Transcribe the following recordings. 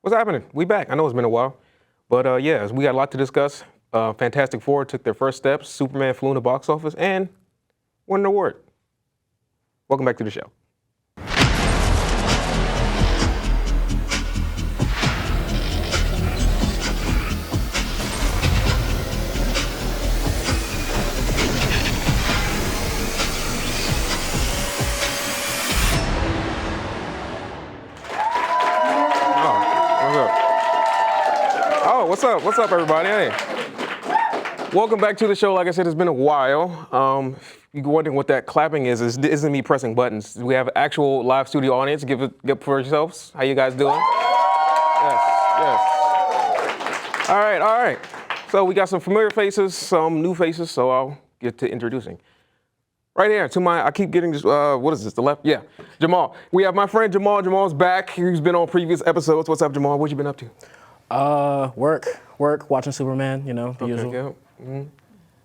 What's happening? We back. I know it's been a while, but yeah, we got a lot to discuss. Fantastic Four took their first steps. Superman flew in the box office and won an award. Welcome back to the show. What's up? What's up, everybody? Hey. Welcome back to the show. Like I said, it's been a while. You're wondering what that clapping is. It isn't me pressing buttons. We have an actual live studio audience. Give it for yourselves. How you guys doing? Yes. All right. So we got some familiar faces, some new faces, so I'll get to introducing. Right here, I keep getting this, what is this, the left? Yeah, Jamal. We have my friend Jamal. Jamal's back. He's been on previous episodes. What's up, Jamal? What you been up to? Work, watching Superman, the usual. Yeah. Mm-hmm.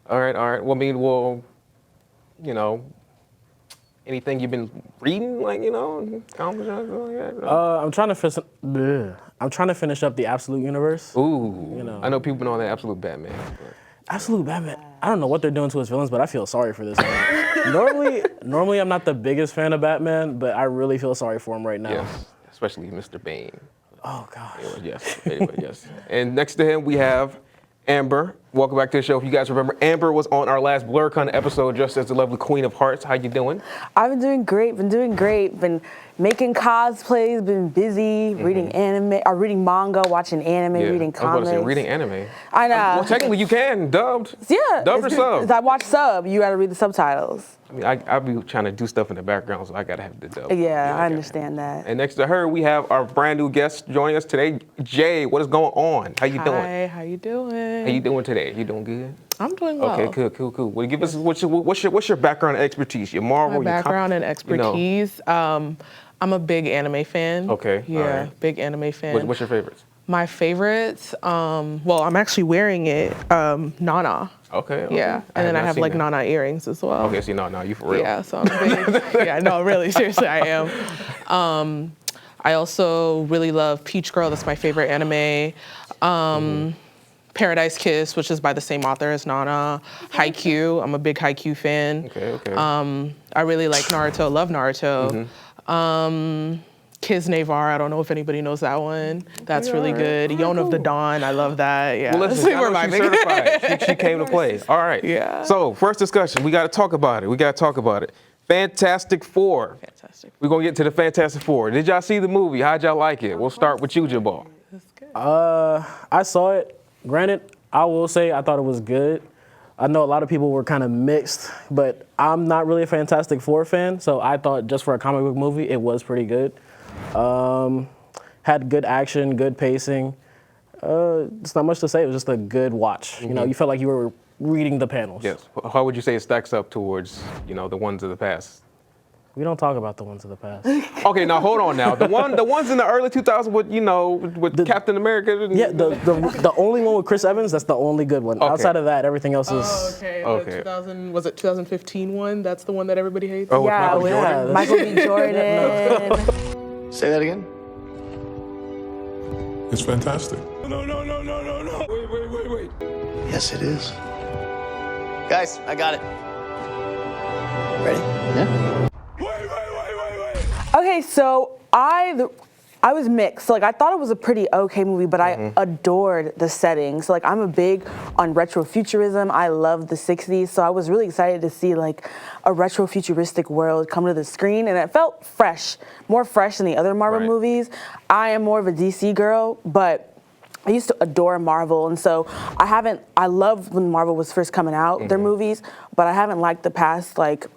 All right. Well, anything you've been reading, comics like that? I'm trying to finish up the Absolute Universe. Ooh. I know people been on that Absolute Batman. Absolute Batman. I don't know what they're doing to his villains, but I feel sorry for this man. Normally I'm not the biggest fan of Batman, but I really feel sorry for him right now. Yes, especially Mr. Bane. Oh, gosh. Anyway, yes. And next to him, we have Amber. Welcome back to the show. If you guys remember, Amber was on our last blerdcon episode just as the lovely Queen of Hearts. How you doing? I've been doing great. Been making cosplays, been busy, reading anime, or reading manga, watching anime, reading comics. I was about to say, reading anime. I know. Well, technically you can, dubbed. Yeah. Dubbed or sub? I watch sub. You gotta read the subtitles. I mean, I be trying to do stuff in the background, so I gotta have the dub. Yeah, I understand that. And next to her, we have our brand new guest joining us today, Jay. What is going on? How you doing? Hi, how you doing? How you doing today? You doing good? I'm doing well. Okay, cool. Well, give us what's your background and expertise? Your Marvel, My background and expertise. I'm a big anime fan. Okay. Yeah, right. Big anime fan. What's your favorites? My favorites, well, I'm actually wearing it, Nana. Okay. Yeah, and then I have like Nana earrings as well. Okay, see, no, you for real. Yeah, so I'm big. Yeah, no, really, seriously, I am. I also really love Peach Girl. That's my favorite anime. Paradise Kiss, which is by the same author as Nana. Haikyuu, I'm a big Haikyuu fan. Okay. I really like Naruto, love Naruto. Kiz Navar, I don't know if anybody knows that one. That's really good. Yon of the Dawn, I love that. Yeah. Well, listen, I know she's certified. She came to play. All right. Yeah. So, first discussion, we got to talk about it. Fantastic Four. Fantastic. We're going to get to the Fantastic Four. Did y'all see the movie? How'd y'all like it? We'll start with you, Jamal. That's good. I saw it. Granted, I will say I thought it was good. I know a lot of people were kind of mixed, but I'm not really a Fantastic Four fan, so I thought just for a comic book movie, it was pretty good. Had good action, good pacing. It's not much to say. It was just a good watch. You felt like you were reading the panels. Yes. How would you say it stacks up towards, the ones of the past? We don't talk about the ones of the past. Okay, now hold on now. The ones in the early 2000s with Captain America. The only one with Chris Evans, that's the only good one. Okay. Outside of that, everything else is... Okay. Was it 2015 one? That's the one that everybody hates? Oh, Yeah, Michael B. Jordan. Say that again? It's fantastic. No. Wait. Yes, it is. Guys, I got it. Ready? Yeah. Wait. Okay, so I was mixed. So, I thought it was a pretty okay movie, but I adored the setting. So, I'm a big on retrofuturism. I love the 60s. So I was really excited to see, a retrofuturistic world come to the screen. And it felt fresh, more fresh than the other Marvel movies. I am more of a DC girl, but I used to adore Marvel, and so I loved when Marvel was first coming out, their movies, but I haven't liked the past, 5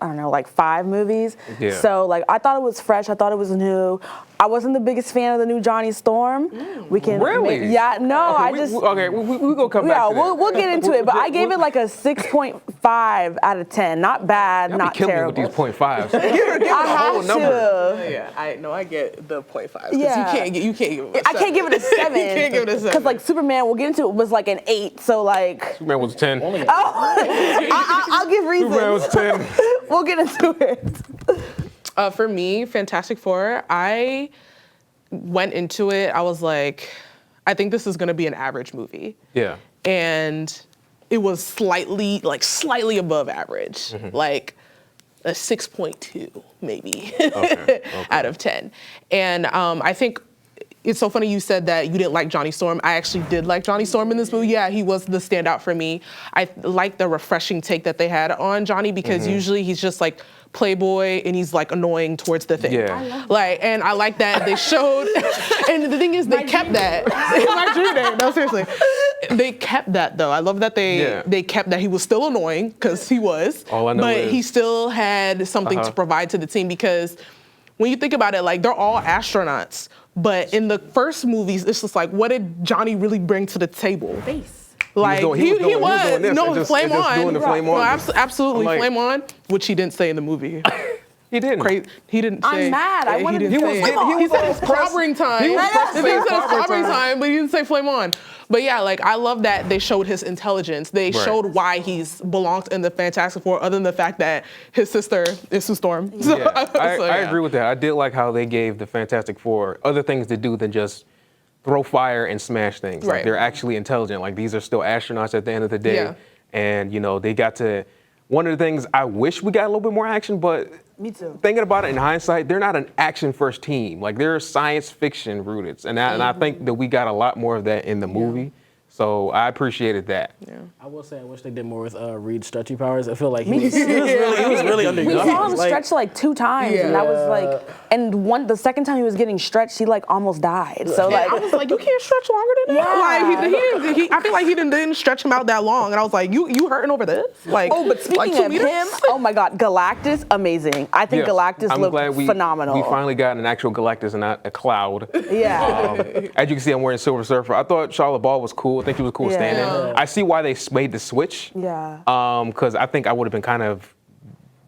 movies. Yeah. So, I thought it was fresh, I thought it was new. I wasn't the biggest fan of the new Johnny Storm. We can Really? Yeah, no, Okay, we're gonna come back to that. we'll get into it, but I gave it a 6.5 out of 10. Not bad, Y'all not be killing terrible. me with these 0.5s. Give it a whole have number. to. Yeah, I get the 0.5. Yeah. You can't give it a 7. I can't give it a 7. You can't give it a 7. Because Superman, we'll get into it, was an 8. So Superman was 10. I'll give reasons. Superman was 10. We'll get into it. For me, Fantastic Four, I went into it, I was like, I think this is gonna be an average movie. Yeah. And it was slightly above average, like a 6.2 maybe out of 10. And I think it's so funny you said that you didn't like Johnny Storm. I actually did like Johnny Storm in this movie. Yeah, he was the standout for me. I like the refreshing take that they had on Johnny because usually he's just like playboy and he's like annoying towards the thing. Yeah. And I like that they showed, and the thing is they kept that. My dream name, no seriously. They kept that though. I love that they kept that. He was still annoying because he was, All I know but is- he still had something to provide to the team because when you think about it, like they're all astronauts. But in the first movies, it's just like, what did Johnny really bring to the table? Face. Like doing he this no and just flame on, doing the flame on. No, absolutely Like- flame on, which he didn't say in the movie. He didn't. Crazy. He didn't say. I'm mad. I he wanted didn't to say say it. He said it's pressed- clobbering time. he was pressed to He say said it's clobbering clobbering time. time, but he didn't say flame on. But yeah, like I love that they showed his intelligence. They Right. showed why he's belonged in the Fantastic Four, other than the fact that his sister is Sue Storm. So, Yeah, I so, yeah. agree with that. I did like how they gave the Fantastic Four other things to do than just throw fire and smash things. Like Right. they're actually intelligent. Like these are still astronauts at the end of the day. Yeah. And they got to, one of the things I wish we got a little bit more action, but Me too. thinking about it in hindsight, they're not an action first team. Like they're science fiction rooted. And I think that we got a lot more of that in the movie. So I appreciated that. Yeah. I will say I wish they did more with Reed's stretchy powers. I feel like he Me was too. really underused. We saw him Like, stretch like 2 times, and that was like, and the second time he was getting stretched, he like almost died. So Yeah, like, I was like, you can't stretch longer than that. Yeah. Like I feel like he didn't stretch him out that long, and I was like, you hurting over this? Like, oh, but speaking like 2 of meters? him, oh my God, Galactus, amazing. I think Yeah. Galactus I'm looked glad phenomenal. We finally got an actual Galactus and not a cloud. Yeah. As you can see, I'm wearing Silver Surfer. I thought Charlotte Ball was cool. I think she was cool Yeah. standing. Yeah. I see why they made the switch. Yeah. Because I think I would have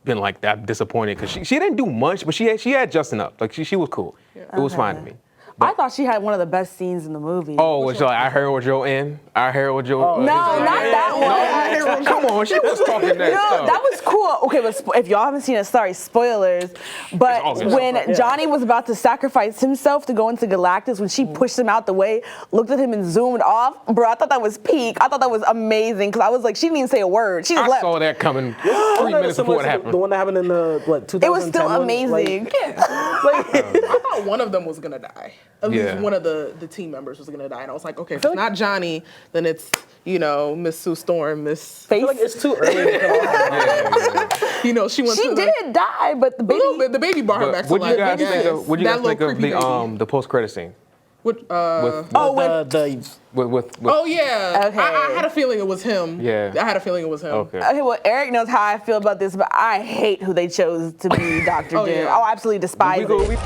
been like that disappointed because she didn't do much, but she had just enough. Like she was cool. It was fine to me. I thought she had one of the best scenes in the movie. Oh, was like I heard what you're in. I heard what you're. no, not that one. No, come on, she was talking that No, stuff. that was cool. Okay, but if y'all haven't seen it, sorry, spoilers. But It's awesome. when Johnny was about to sacrifice himself to go into Galactus, when she pushed him out the way, looked at him and zoomed off, bro, I thought that was peak. I thought that was amazing because I was like, she didn't even say a word. She just I left. saw that coming 3 wasn't that minutes similar before it to happened. The one that happened in the 2010 It was still one? amazing. Like, I thought one of them was gonna die. At Yeah. least one of the team members was gonna die, and I was like, okay, if it's not Johnny, then it's Miss Sue Storm, Miss. I feel like it's too early to come out. She went. She to did die, but the A little baby. bit. The baby brought her back But to what do you life. guys think of? What do you guys think of the post credit scene? With, With oh yeah. Okay. I had a feeling it was him. Yeah. I had a feeling it was him. Okay. Okay, well, Eric knows how I feel about this, but I hate who they chose to be Dr. Oh, Doom. yeah. I absolutely despise We go. it.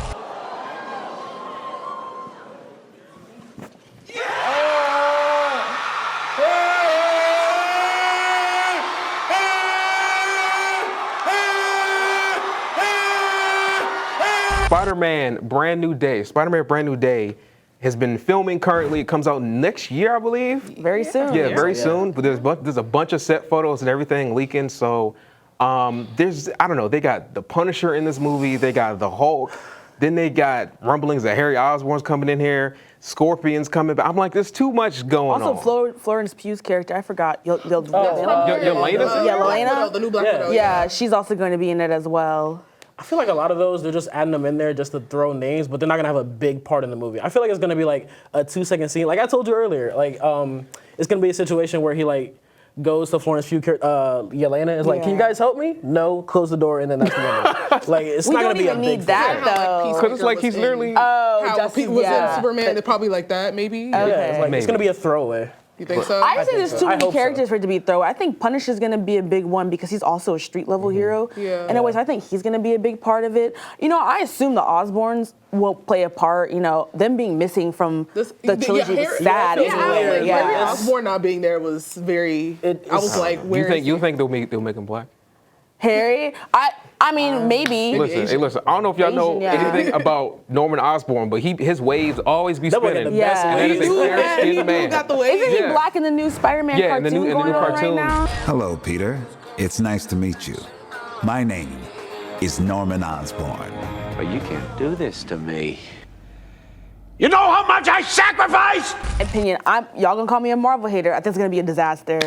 Spider-Man Brand New Day. Spider-Man Brand New Day has been filming currently. It comes out next year, I believe. Very soon. Yeah, very soon. But there's a bunch of set photos and everything leaking. So I don't know. They got the Punisher in this movie. They got the Hulk. Then they got rumblings that Harry Osborn's coming in here. Scorpion's coming back. I'm like, there's too much going on. Also, Florence Pugh's character, I forgot. Yelena's? Yeah, Yelena? The new Black Widow. Yeah, she's also going to be in it as well. I feel like a lot of those, they're just adding them in there just to throw names, but they're not gonna have a big part in the movie. I feel like it's gonna be like a 2-second scene. Like I told you earlier, like it's gonna be a situation where he like goes to Florence Pugh, Yelena, is like, can you guys help me? No, close the door, and then that's the end of it. Like it's We not don't gonna be a even big need that, thing. though. Because it's like he's literally. Oh, How Justice, was yeah. in Superman? They're probably like that, maybe. Yeah, it's like Maybe. it's gonna be a throwaway. You think so? I think there's too I many hope so. characters for it to be thrown. I think Punisher's gonna be a big one because he's also a street level hero. Yeah. Anyways, I think he's gonna be a big part of it. I assume the Osborns will play a part. Them being missing from the trilogy was sad. yeah, Anyway, yeah. Harry Osborn not being there was very. I was like, where is You think they'll make him black? Harry, I mean, maybe. Listen. I don't know if y'all know Asian, yeah. anything about Norman Osborn, but his waves always be That boy got spinning. the best Yeah. And that is a fair-skinned man. got the way. Isn't he Yeah. black in the new Spider-Man Yeah, in cartoon the new going on cartoon. right now? Hello, Peter. It's nice to meet you. My name is Norman Osborn. But you can't do this to me. You know how much I sacrificed? Opinion, y'all gonna call me a Marvel hater. I think it's gonna be a disaster.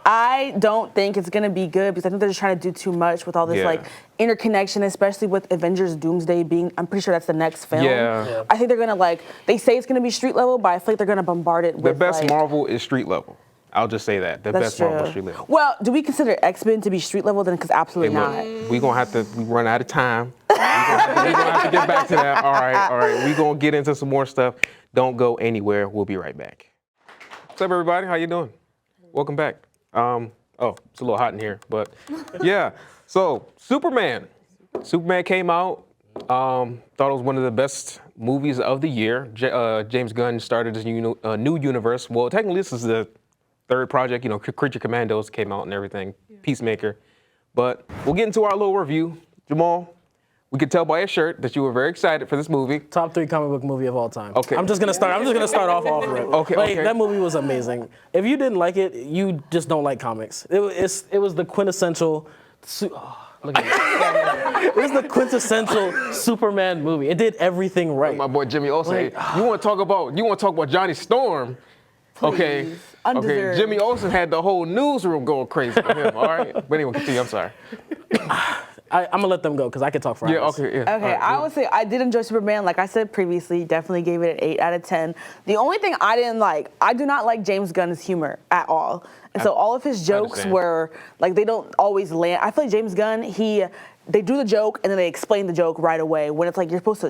I don't think it's gonna be good because I think they're just trying to do too much with all this like interconnection, especially with Avengers Doomsday being, I'm pretty sure that's the next film. Yeah. I think they're gonna they say it's gonna be street level, but I feel like they're gonna bombard it with The best Marvel is street level. I'll just say that. The best Marvel is street level. Well, do we consider X-Men to be street level then? Because absolutely not. We're gonna have to, we run out of time. We're gonna have to get back to that. All right. We're gonna get into some more stuff. Don't go anywhere. We'll be right back. What's up, everybody? How you doing? Welcome back. Oh, it's a little hot in here, but yeah. So, Superman. Superman came out. Thought it was one of the best movies of the year. James Gunn started this new universe. Well, technically, this is the third project. You know, Creature Commandos came out and everything. Peacemaker. But we'll get into our little review. Jamal, we could tell by your shirt that you were very excited for this movie. Top 3 comic book movie of all time. Okay. I'm just gonna start off rip. Okay. That movie was amazing. If you didn't like it, you just don't like comics. It was the quintessential. Look at it. It was the quintessential Superman movie. It did everything right. My boy Jimmy Olsen. You want to talk about Johnny Storm? Okay. Undeserved. Jimmy Olsen had the whole newsroom going crazy for him. All right. But anyway, continue. I'm sorry. I'm gonna let them go because I can talk for hours. Okay, I would say I did enjoy Superman. Like I said previously, definitely gave it an 8 out of 10. The only thing I didn't like, I do not like James Gunn's humor at all. And so all of his jokes were, like, they don't always land. I feel like James Gunn, they do the joke and then they explain the joke right away when it's like you're supposed to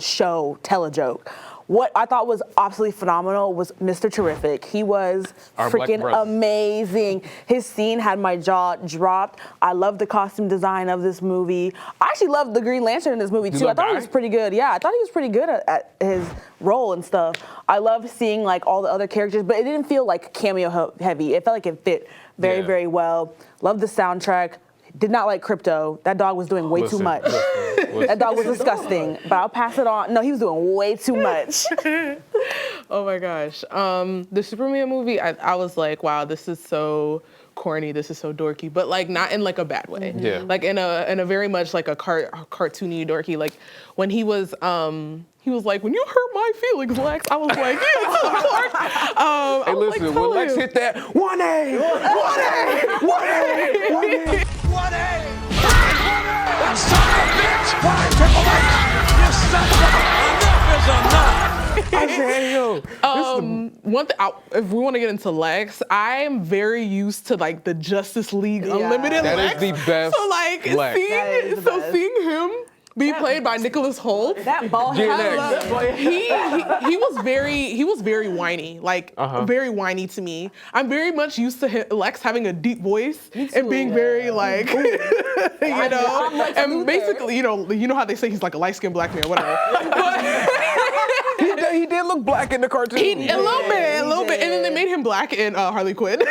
tell a joke. What I thought was absolutely phenomenal was Mr. Terrific. He was freaking amazing. His scene had my jaw dropped. I love the costume design of this movie. I actually loved the Green Lantern in this movie too. I thought he was pretty good. Yeah, I thought he was pretty good at his role and stuff. I love seeing like all the other characters, but it didn't feel like cameo heavy. It felt like it fit very, very well. Love the soundtrack. Did not like Crypto. That dog was doing way too much. That dog was disgusting, but I'll pass it on. No, he was doing way too much. Oh my gosh. The Superman movie, I was like, wow, this is so corny, this is so dorky, but like not in like a bad way. Yeah. Like in a very much like a cartoony dorky. Like when he was like, when you hurt my feelings, Lex, I was like, yeah, Clark. Hey, listen, when Lex hit that 1A. That son of a bitch! Why, Triple H? You son of a... Enough is enough! I said, hey, yo. One thing, if we want to get into Lex, I am very used to like the Justice League Unlimited That Lex. is the best So like Lex. seeing him be played by Nicholas Hoult. That ball head. He was very whiny, like very whiny to me. I'm very much used to Lex having a deep voice and being very like, you know, and basically, you know how they say he's like a light-skinned black man, whatever. He did look black in the cartoon. A little bit, and then they made him black in Harley Quinn.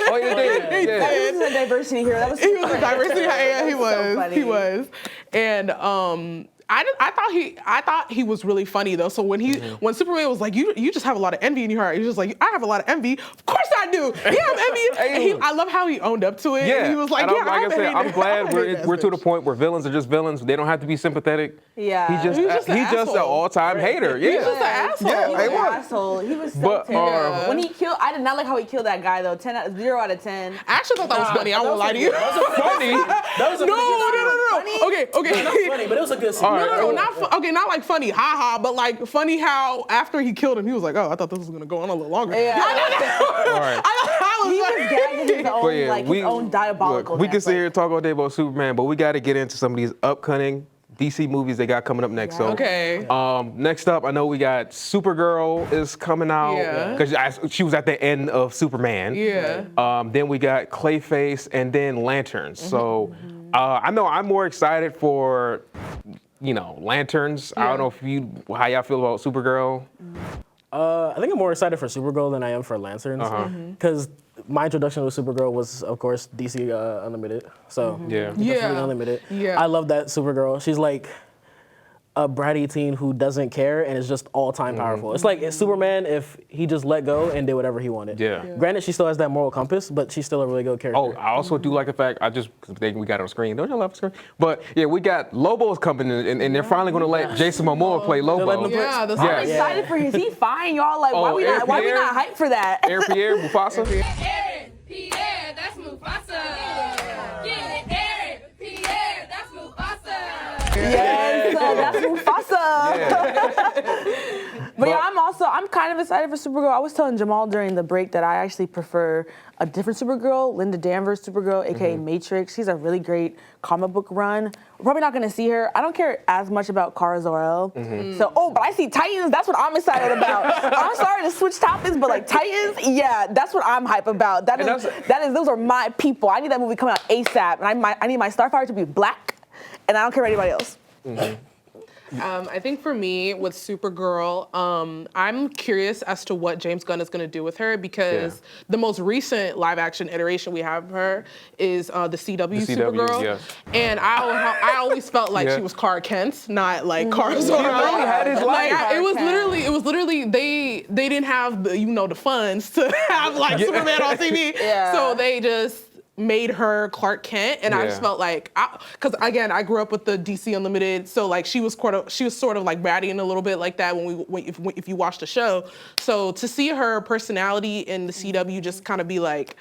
Oh, he did. Yeah. He was a diversity hero. That was He was a diversity. Yeah, he so was. funny. He was. And I thought he was really funny though. So when Superman was like, you just have a lot of envy in your heart. He was just like, I have a lot of envy. Of course I do. Yeah, I have envy. And I love how he owned up to it. Yeah. And he was like, and yeah, like I said, I'm glad we're to the point where villains are just villains. They don't have to be sympathetic. Yeah. He's just an all-time hater. Yeah. He's just an asshole. Yeah, he was he an was. asshole. He was so terrible. When he killed, I did not like how he killed that guy though. 0 out of 10. I actually thought that was funny. I won't lie to you. Funny. That was a No. Okay. Not funny, but it was a good scene. No, not like funny, haha, but like funny how after he killed him, he was like, oh, I thought this was gonna go on a little longer. Yeah. I He was gagging his own, his own diabolical. Look, we can sit here and talk all day about Superman, but we got to get into some of these upcoming DC movies they got coming up next. So, next up, I know we got Supergirl is coming out because she was at the end of Superman. Yeah. Then we got Clayface and then Lanterns. So, I know I'm more excited for, Lanterns. I don't know how y'all feel about Supergirl. I think I'm more excited for Supergirl than I am for Lanterns because my introduction to Supergirl was, of course, DC Unlimited. So Yeah. definitely Unlimited. Yeah. I love that Supergirl. She's like, a bratty teen who doesn't care and is just all-time powerful. It's like Superman if he just let go and did whatever he wanted. Yeah. Granted, she still has that moral compass, but she's still a really good character. Oh, I also do like the fact, I just think we got it on screen. Don't you love the screen? But yeah, we got Lobo's coming in, and they're finally going to let Jason Momoa play Lobo. Yeah, that's I'm right. excited for his. He fine, y'all. Like, why we not hyped for that? Aaron Pierre, Mufasa. Aaron, Pierre, that's Mufasa. Get it, Aaron, Pierre, that's Mufasa. Yes, that's Mufasa. Yeah. But yeah, I'm kind of excited for Supergirl. I was telling Jamal during the break that I actually prefer a different Supergirl, Linda Danvers Supergirl, aka Matrix. She's a really great comic book run. We're probably not gonna see her. I don't care as much about Kara Zor-El. So, but I see Titans. That's what I'm excited about. I'm sorry to switch topics, but like Titans, yeah, that's what I'm hype about. Those are my people. I need that movie coming out ASAP, and I need my Starfire to be black, and I don't care about anybody else. I think for me with Supergirl, I'm curious as to what James Gunn is going to do with her because the most recent live action iteration we have of her is the CW Supergirl. Yes. And I always felt like she was Clark Kent, not like Kara Zor-El. He really had his life. It was literally they didn't have the funds to have like Superman on TV. So they just made her Clark Kent, and I just felt like, because again, I grew up with the DC Unlimited, so like she was sort of like bratty and a little bit like that if you watch the show. So to see her personality in the CW just kind of be like,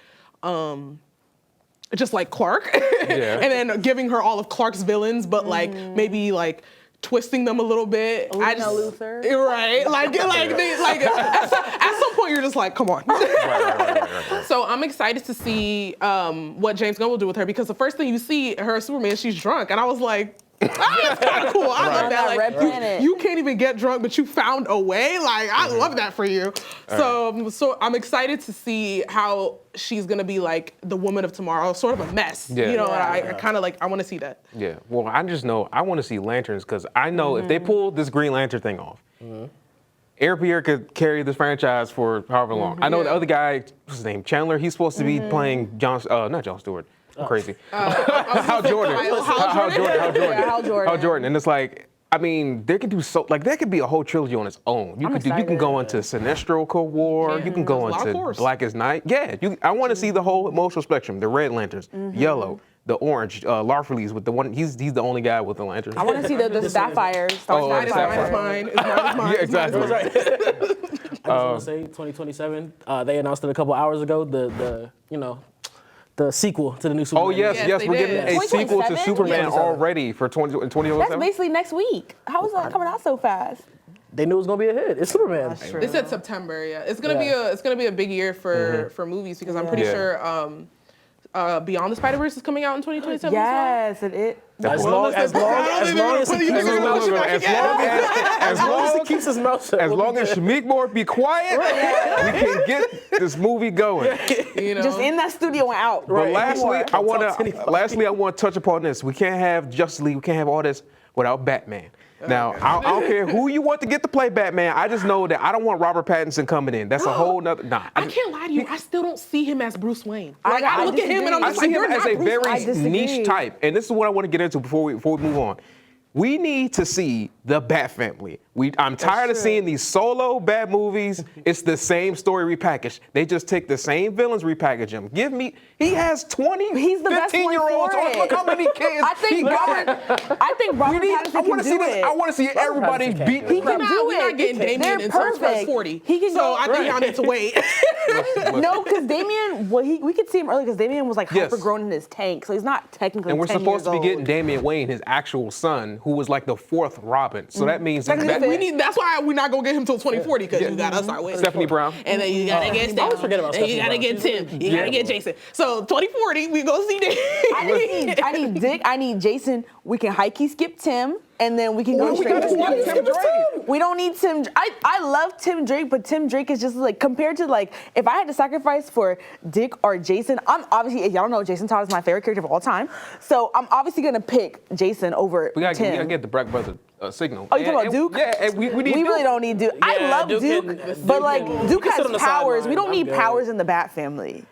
just like Clark, and then giving her all of Clark's villains, but like maybe like twisting them a little bit. Luthor. Right, at some point you're just like, come on. Right. So I'm excited to see what James Gunn will do with her because the first thing you see her Superman, she's drunk, and I was like, that's kind of cool. I love that. Like, Red Planet. you can't even get drunk, but you found a way. Like, I love that for you. So I'm excited to see how she's gonna be like the woman of tomorrow, sort of a mess. Yeah. You know, I kind of like, I want to see that. Yeah. Well, I just know I want to see lanterns because I know if they pull this Green Lantern thing off, Aaron Pierre could carry this franchise for however long. I know the other guy, what's his name, Chandler. He's supposed to be playing not Jon Stewart. I'm crazy. Hal Jordan. Hal Jordan. And it's like, I mean, they could do there could be a whole trilogy on its own. You can go into Sinestro Cold War. You can go into Black as Night. Yeah, I want to see the whole emotional spectrum. The red lanterns, yellow, the orange, Larfleeze with the one. He's the only guy with the lantern. I want to see the Sapphire. Mine. Yeah, exactly. I just want to say 2027. They announced it a couple hours ago. The sequel to the new Superman. Oh yes, we're getting a sequel to 2027? Superman already for 2027. That's basically next week. How is that coming out so fast? They knew it was gonna be a hit. It's Superman. That's true. They said September. Yeah, it's gonna be a big year for movies because I'm pretty sure Beyond the Spider-Verse is coming out in 2027. Yes, it. As long as he keeps his mouth shut. As long as Shamik Moore be quiet, we can get this movie going. You know? Just in that studio and out. But lastly, I want to touch upon this. We can't have Justice League. We can't have all this without Batman. Now, I don't care who you want to get to play Batman. I just know that I don't want Robert Pattinson coming in. That's a whole nother. Nah. I can't lie to you. I still don't see him as Bruce Wayne. Like I look at him and I'm I just see like, him you're as not a Bruce very Wayne. niche type, and this is what I want to get into before we move on. We need to see the Bat Family. I'm tired of seeing these solo Bat movies. It's the same story repackaged. They just take the same villains, repackage them. He has 20, He's the best 15-year-olds. one for it. Look how many kids I think Robert Pattinson can do it. I want to see everybody beat. He can do We're it. not getting Damian They're until he's perfect. 40. He can so go. I think y'all need to wait. No, because Damian, we could see him early because Damian was like hyper grown in his tank, so he's not technically. And we're 10 supposed to be years getting old. Damian Wayne, his actual son, who was like the fourth Robin. So that means That's why we're not gonna get him till 2040 because you gotta start waiting. Stephanie Brown. And then you gotta get I always forget about and you Stephanie gotta Brown. get Tim. You gotta get Jason. So 2040, we go see Damian. I need Dick. I need Jason. We can high key skip Tim, and then we can go straight to Tim Drake. We don't need Tim. I love Tim Drake, but Tim Drake is just like compared to like if I had to sacrifice for Dick or Jason, I'm obviously, if y'all don't know, Jason Todd is my favorite character of all time. So I'm obviously gonna pick Jason over We Tim. gotta get the Black brother signal. Oh, you talking about Duke? Yeah, and we need We really Duke. don't need Duke. I Yeah, love Duke Duke, can- but like Duke Duke can sit on has the powers. sideline. We don't I'm need good. powers in the Bat family.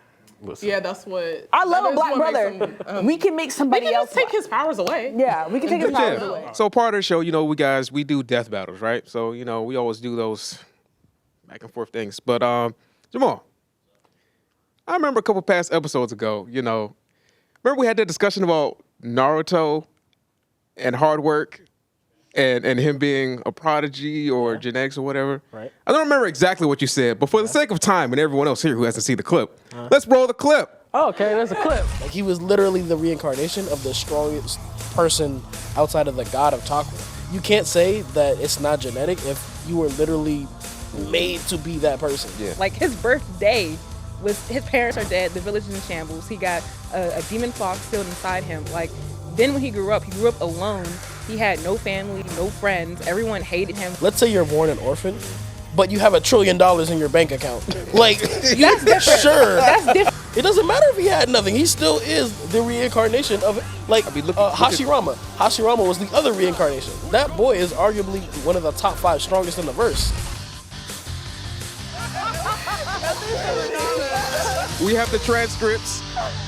Yeah, that's what. I love that a is black what brother. makes him, We can make we somebody can else just take black. his powers away. Yeah, we can take his powers Yeah. away. So part of the show, we do death battles, right? So, we always do those back and forth things. But Jamal, I remember a couple past episodes ago, remember we had that discussion about Naruto and hard work and him being a prodigy or genetics or whatever. Right. I don't remember exactly what you said, but for the sake of time and everyone else here who hasn't seen the clip, let's roll the clip. Oh, okay, there's a clip. Like, he was literally the reincarnation of the strongest person outside of the god of chakra. You can't say that it's not genetic if you were literally made to be that person. Yeah. Like his birthday was, his parents are dead, the village is in shambles. He got a demon fox sealed inside him. Like, then when he grew up alone. He had no family, no friends. Everyone hated him. Let's say you're born an orphan, but you have $1 trillion in your bank account. Like, That's different. sure. That's different. It doesn't matter if he had nothing. He still is the reincarnation of, like, Hashirama. Hashirama was the other reincarnation. That boy is arguably one of the top 5 strongest in the verse. We have the transcripts.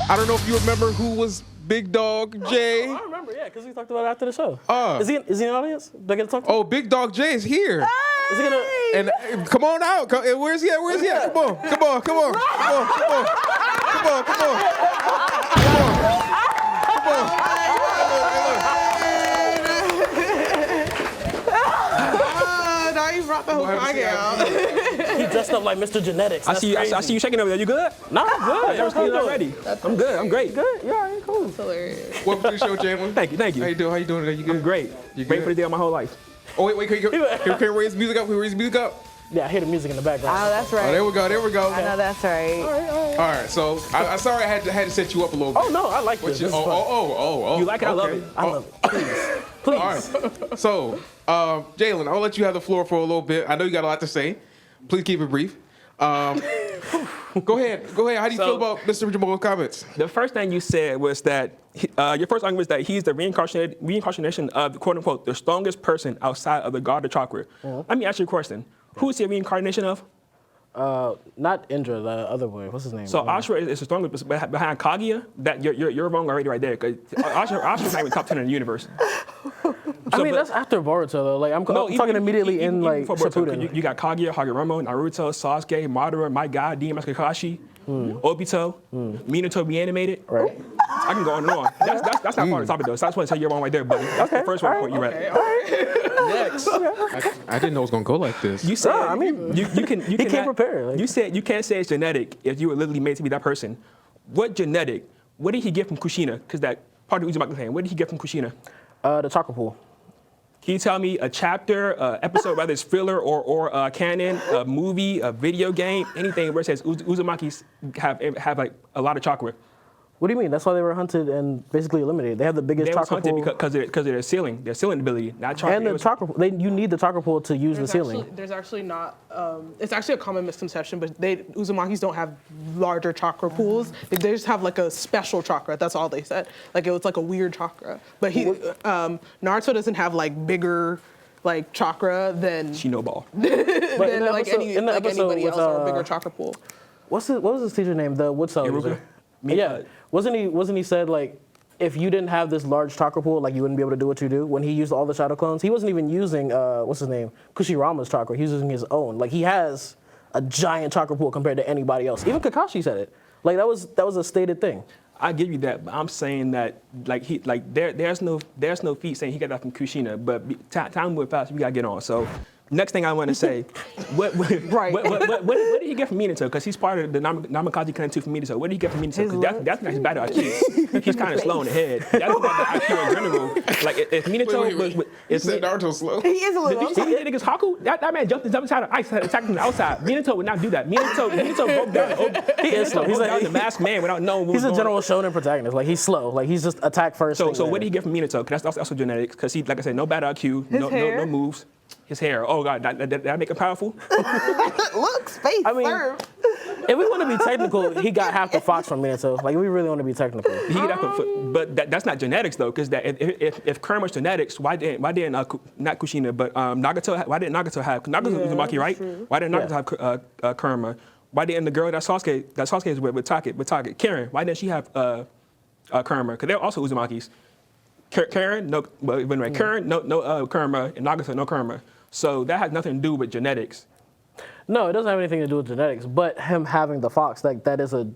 I don't know if you remember who was Big Dog J. I remember, yeah, because we talked about it after the show. Uh. Is he in the audience? Do I get to talk to him? Oh, Big Dog J is here. Is he gonna? And come on out. Where's he at? Where's he at? Come on. Come on. Come on. Come on. Come on. Come on. Come on. Come on. Come on. Now you brought the whole thing out. He dressed up like Mr. Genetics. I see you shaking over there. You good? No, I'm good. I never seen you already. I'm good. I'm great. Good. Yeah, all right, cool. Hilarious. Welcome to the show, Jalen. Thank you. How you doing? How you doing today? You good? I'm great. You Waiting for the good? day of my whole life. Oh, wait. Can you raise the music up? Can we raise the music up? Yeah, I hear the music in the background. Oh, that's Oh, right. there we go. There we go. I know that's right. All right. So I'm sorry I had to set you up a little bit. Oh no, I like this. This is fun. Oh. You like it? I love it. I love it. Please, please. All right. So, Jalen, I'll let you have the floor for a little bit. I know you got a lot to say. Please keep it brief. Go ahead. How do you feel about Mr. Jamal's comments? The first thing you said was that your first argument was that he's the reincarnation of, quote unquote, the strongest person outside of the god of chakra. Let me ask you a question. Who's he a reincarnation of? Not Indra, the other boy. What's his name? So Ashura is the strongest behind Kaguya. That you're wrong already right there. Because Ashura's not even top 10 in the universe. I mean, that's after Boruto though. Like I'm talking immediately in like Shippuden. You got Kaguya, Hagoromo, Naruto, Sasuke, Madara, my god, Dean Master Kakashi, Obito, Minato reanimated. Right. I can go on and on. That's not part of the topic though. So I just want to tell you you're wrong right there, buddy. That's the first one point you read. Next. I didn't know it was gonna go like this. You said, I mean, you can he can't prepare. Like, you said you can't say it's genetic if you were literally made to be that person. What genetic? What did he get from Kushina? Because that part of Uzumaki clan. What did he get from Kushina? the chakra pool. Can you tell me a chapter, episode, whether it's filler or canon, a movie, a video game, anything where it says Uzumakis have like a lot of chakra? What do you mean? That's why they were hunted and basically eliminated. They have the biggest They was chakra hunted pool. because of their sealing ability, not chakra. And the chakra pool, you need the chakra pool to use the ceiling. There's actually not, it's actually a common misconception, but Uzumakis don't have larger chakra pools. They just have like a special chakra, that's all they said. Like it was like a weird chakra. But Naruto doesn't have like bigger like chakra than Shinoball. than like anybody else or a bigger chakra pool. What was his teacher name? The wood seller. Iruka? Yeah. Wasn't he said like, if you didn't have this large chakra pool, like you wouldn't be able to do what you do? When he used all the shadow clones, he wasn't even using what's his name, Kushirama's chakra. He was using his own. Like he has a giant chakra pool compared to anybody else. Even Kakashi said it. Like that was a stated thing. I give you that, but I'm saying that there's no feat saying he got that from Kushina, but time went fast, we gotta get on. So next thing I want to say, what did he get from Minato? Because he's part of the Namikaze clan too from Minato. What did he get from Minato? Because that's not his battle IQ. He's kind of slow in the head. That's not the IQ in general. Like if Minato, you said Naruto's slow. He is a little. Did you see the niggas Haku? That man jumped inside of ice, attacking from the outside. Minato would not do that. Minato broke down. He is slow. He's like the masked man without knowing what was He's a going on. general shonen protagonist. Like he's slow. Like he's just attack first. So what did he get from Minato? Because that's also genetics. Because he, like I said, no battle IQ, no moves. His hair. Oh God, did that make him powerful? Look, space. I mean, if we want to be technical, he got half the fox from Minato. Like, if we really want to be technical. But that's not genetics though, because if Kurama's genetics, why didn't not Kushina, but Nagato? Why didn't Nagato have? Nagato was Uzumaki, right? Why didn't Nagato have Kurama? why didn't the girl that Sasuke is with Take, Karen, why didn't she have Kurama? Because they're also Uzumakis. Karen, no, Karen, no Kurama, and Nagisa, no Kurama. So that has nothing to do with genetics. No, it doesn't have anything to do with genetics, but him having the fox, like that is a.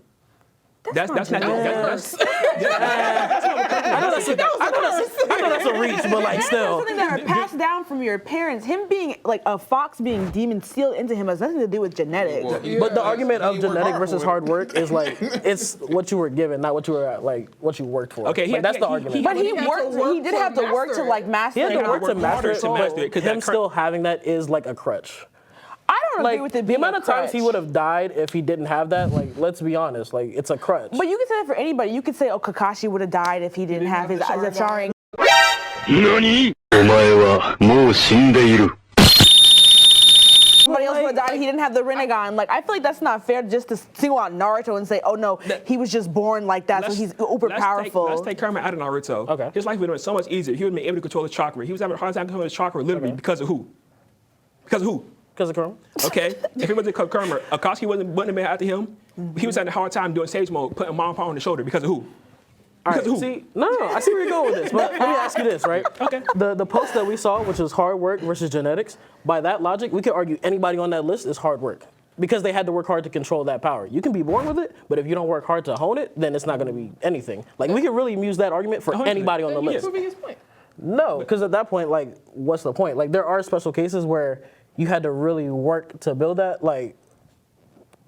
That's not genetics. I know that's a reach, but like still. Something that are passed down from your parents. Him being like a fox being demon sealed into him has nothing to do with genetics. Well, But the argument of genetic versus hard work is like it's what you were given, not what you were what you worked for. Okay, that's the argument. But he did have to work to like master He it. had to work to master it, master it, but 'cause him that still having that is like a crutch. I don't agree Like with it the being amount a of times he crutch. would have died if he didn't have that, like let's be honest, like it's a crutch. But you can say that for anybody. You could say, oh, Kakashi would have died if he didn't have his Sharingan. 何？お前はもう死んでいる。 Somebody else would have died if he didn't have the Rinnegan. Like, I feel like that's not fair just to single out Naruto and say, oh no, he was just born like that, so he's uber powerful. Let's take Kurama out of Naruto. Okay. His life would have been so much easier. He would have been able to control his chakra. He was having a hard time controlling his chakra literally because of who? Because of who? Because of Kurama. Okay, if it wasn't Kurama, Akatsuki wouldn't have been after him. He was having a hard time doing sage mode, putting Mom on the shoulder because of who? All right, Because of who? see, no, I see where you're going with this, but let me ask you this, right? Okay. The post that we saw, which was hard work versus genetics, by that logic, we could argue anybody on that list is hard work because they had to work hard to control that power. You can be born with it, but if you don't work hard to hone it, then it's not going to be anything. Like, we could really use that argument for anybody on the list. Proving his point. No, because at that point, like, what's the point? Like, there are special cases where you had to really work to build that, like,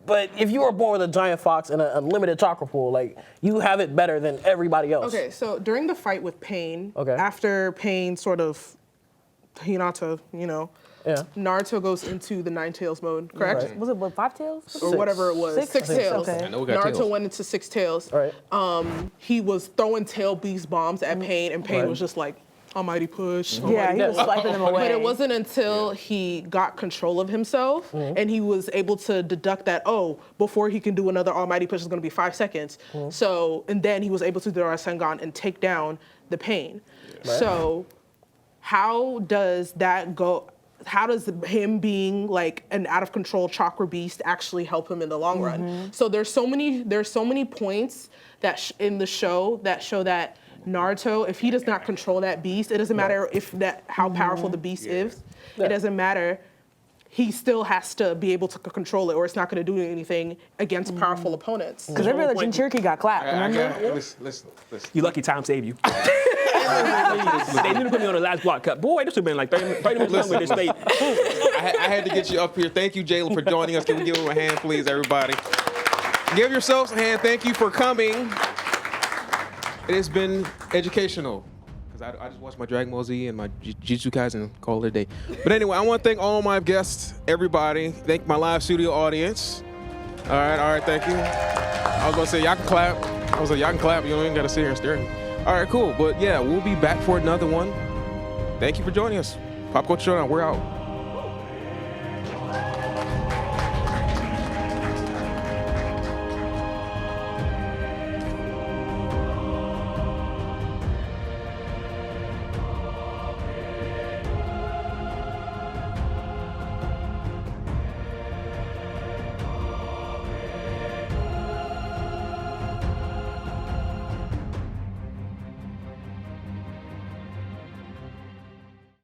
but if you were born with a giant fox and an unlimited chakra pool, like, you have it better than everybody else. Okay, so during the fight with Pain, Okay. after Pain sort of Hinata, Yeah. Naruto goes into the Nine Tails mode, correct? Right. Was it what, 5 tails? Or Six. whatever it was. Six? Six I think so. tails. Okay. I know we got Naruto tails. went into 6 tails. Right. He was throwing tail beast bombs at Pain, and Pain Right. was just like, almighty push. Yeah, he was swiping them away. But it wasn't until he got control of himself and he was able to deduct that, oh, before he can do another almighty push, it's going to be 5 seconds. So, and then he was able to do a Rasengan and take down the Pain. So, how does that go? How does him being like an out of control chakra beast actually help him in the long run? So there's so many points that in the show that show that Naruto, if he does not control that beast, it doesn't matter how powerful the beast is. It doesn't matter. He still has to be able to control it, or it's not going to do anything against powerful opponents. Because every other Jinchuriki got clapped, remember? Listen. You lucky time saved you. They didn't put me on the last block cut. Boy, this would have been like 30 minutes longer than this. I had to get you up here. Thank you, Jalen, for joining us. Can we give him a hand, please, everybody? Give yourselves a hand. Thank you for coming. It has been educational. Because I just watched my Dragon Ball Z and my Jujutsu Kaisen call it a day. But anyway, I want to thank all my guests, everybody. Thank my live studio audience. All right, thank you. I was going to say, y'all can clap. I was like, y'all can clap. You don't even got to sit here and stare at me. All right, cool. But yeah, we'll be back for another one. Thank you for joining us. Pop Culture Showdown, we're out.